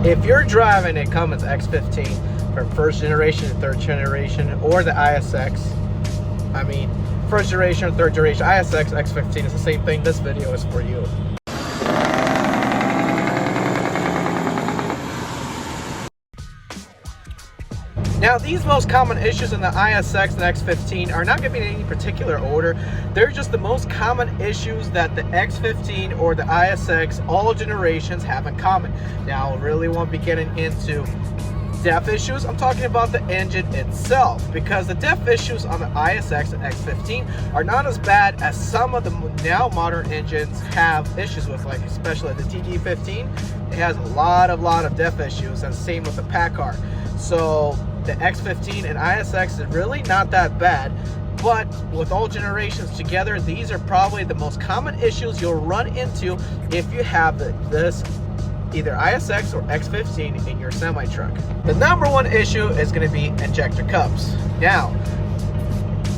If you're driving a Cummins X15 from first generation to third generation, or the ISX, I mean, first generation or third generation, ISX X15 is the same thing. This video is for you. Now, these most common issues in the ISX and X15 are not going to be in any particular order. They're just the most common issues that the X15 or the ISX, all generations, have in common. Now, I really won't be getting into def issues. I'm talking about the engine itself, because the def issues on the ISX and X15 are not as bad as some of the now modern engines have issues with, like especially the TD15. It has a lot of def issues, and same with the Packard. So the X15 and ISX is really not that bad, but with all generations together, these are probably the most common issues you'll run into if you have this either ISX or X15 in your semi-truck. The number one issue is going to be injector cups. Now,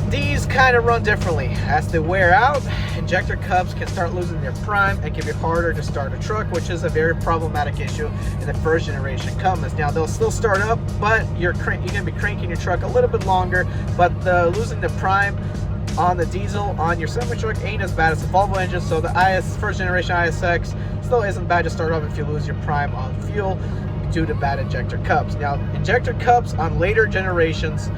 these kind of run differently. As they wear out, injector cups can start losing their prime and can be harder to start a truck, which is a very problematic issue in the first generation Cummins. Now, they'll still start up, but you're going to be cranking your truck a little bit longer, but losing the prime on the diesel on your semi-truck ain't as bad as the Volvo engine. So the first generation ISX still isn't bad to start up if you lose your prime on fuel due to bad injector cups. Now, injector cups on later generations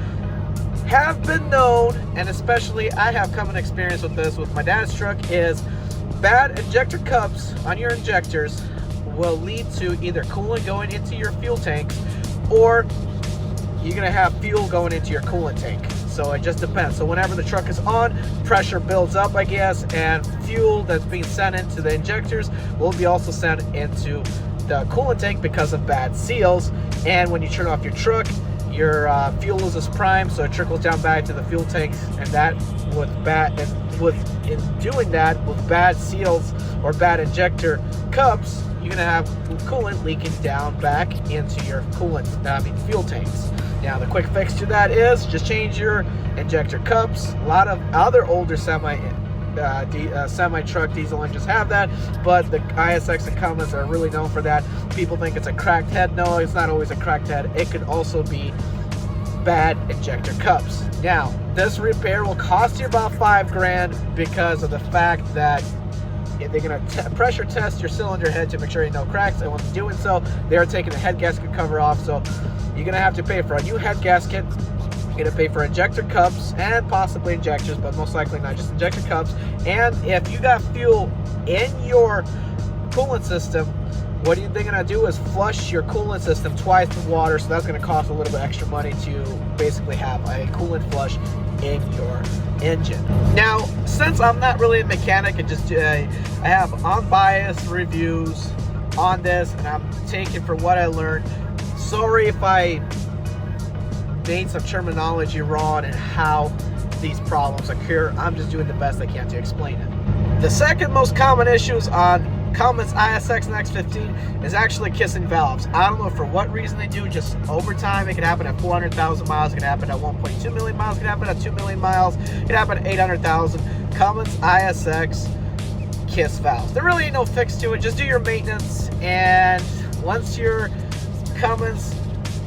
have been known, and especially I have common experience with this with my dad's truck, is bad injector cups on your injectors will lead to either coolant going into your fuel tanks, or you're gonna have fuel going into your coolant tank. So it just depends. So whenever the truck is on, pressure builds up, I guess, and fuel that's being sent into the injectors will be also sent into the coolant tank because of bad seals. And when you turn off your truck, your fuel loses prime, so it trickles down back to the fuel tanks, and that in doing that with bad seals or bad injector cups, you're gonna have coolant leaking down back into your fuel tanks. Now, the quick fix to that is just change your injector cups. A lot of other older semi-truck diesel engines have that, but the ISX and Cummins are really known for that. People think it's a cracked head. No, it's not always a cracked head. It could also be bad injector cups. Now, this repair will cost you about $5,000 because of the fact that they're going to pressure test your cylinder head to make sure you no cracks, and when doing so, they're taking the head gasket cover off. So you're going to have to pay for a new head gasket. You're going to pay for injector cups and possibly injectors, but most likely not, just injector cups. And if you got fuel in your coolant system, what they're going to do is flush your coolant system twice with water, so that's going to cost a little bit extra money to basically have a coolant flush in your engine. Now, since I'm not really a mechanic, and just I have unbiased reviews on this, and I'm taking for what I learned. Sorry if I made some terminology wrong and how these problems occur. I'm just doing the best I can to explain it. The second most common issues on Cummins ISX and X15 is actually kissing valves. I don't know for what reason they do. Just over time, it can happen at 400,000 miles, it can happen at 1.2 million miles, it can happen at 2 million miles, it can happen at 800,000. Cummins ISX kiss valves. There really ain't no fix to it. Just do your maintenance, and once your Cummins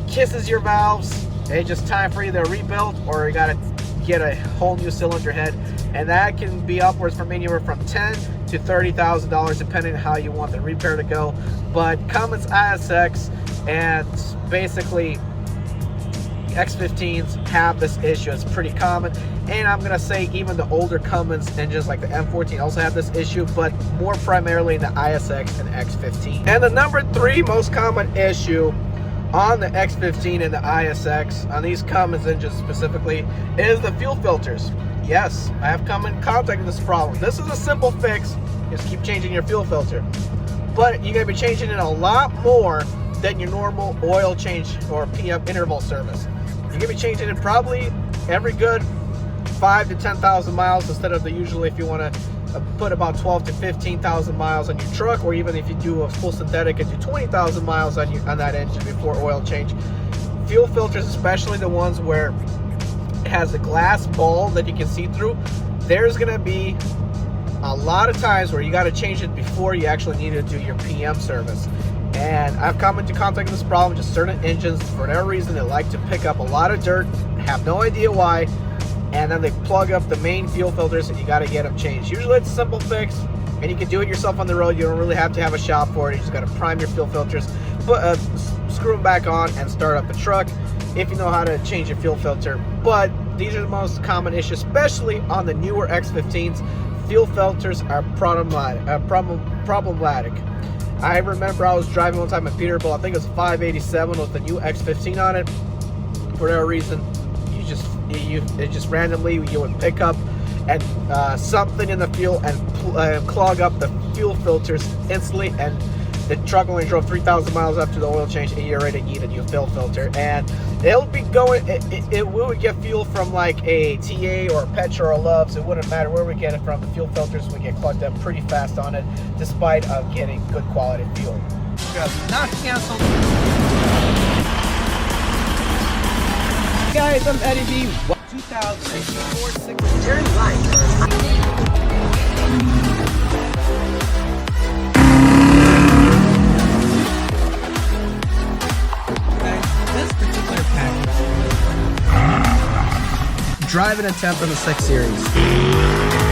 kisses your valves, it's just time for either a rebuild or you gotta get a whole new cylinder head, and that can be upwards from anywhere from $10,000 to $30,000 depending on how you want the repair to go. But Cummins ISX and basically X15s have this issue. It's pretty common, and I'm gonna say even the older Cummins engines like the M14 also have this issue, but more primarily in the ISX and X15. And the number 3 most common issue on the X15 and the ISX, on these Cummins engines specifically, is the fuel filters. Yes, I have come in contact with this problem. This is a simple fix. Just keep changing your fuel filter. But you're going to be changing it a lot more than your normal oil change or PM interval service. You're going to be changing it probably every good 5,000 to 10,000 miles instead of the usually, if you want to put about 12,000 to 15,000 miles on your truck, or even if you do a full synthetic and do 20,000 miles on that engine before oil change. Fuel filters, especially the ones where it has a glass ball that you can see through, there's going to be a lot of times where you got to change it before you actually need to do your PM service. And I've come into contact with this problem. Just certain engines, for whatever reason, they like to pick up a lot of dirt, have no idea why, and then they plug up the main fuel filters and you got to get them changed. Usually it's a simple fix and you can do it yourself on the road. You don't really have to have a shop for it. You just got to prime your fuel filters, screw them back on, and start up the truck if you know how to change your fuel filter. But these are the most common issues, especially on the newer X15s. Fuel filters are problematic. I remember I was driving one time at Peterbilt, I think it was 587 with the new X15 on it. For whatever reason, it just randomly you would pick up and something in the fuel and clog up the fuel filters instantly, and the truck only drove 3,000 miles after the oil change and you're ready to need a new fuel filter. And it'll be going, we would get fuel from like a TA or a Petra or a Love's. It wouldn't matter where we get it from. The fuel filters would get clogged up pretty fast on it, despite of getting good quality fuel. Not canceled. Guys, I'm Eddie B. 2004 turn right. Driving a temp in the 6 Series.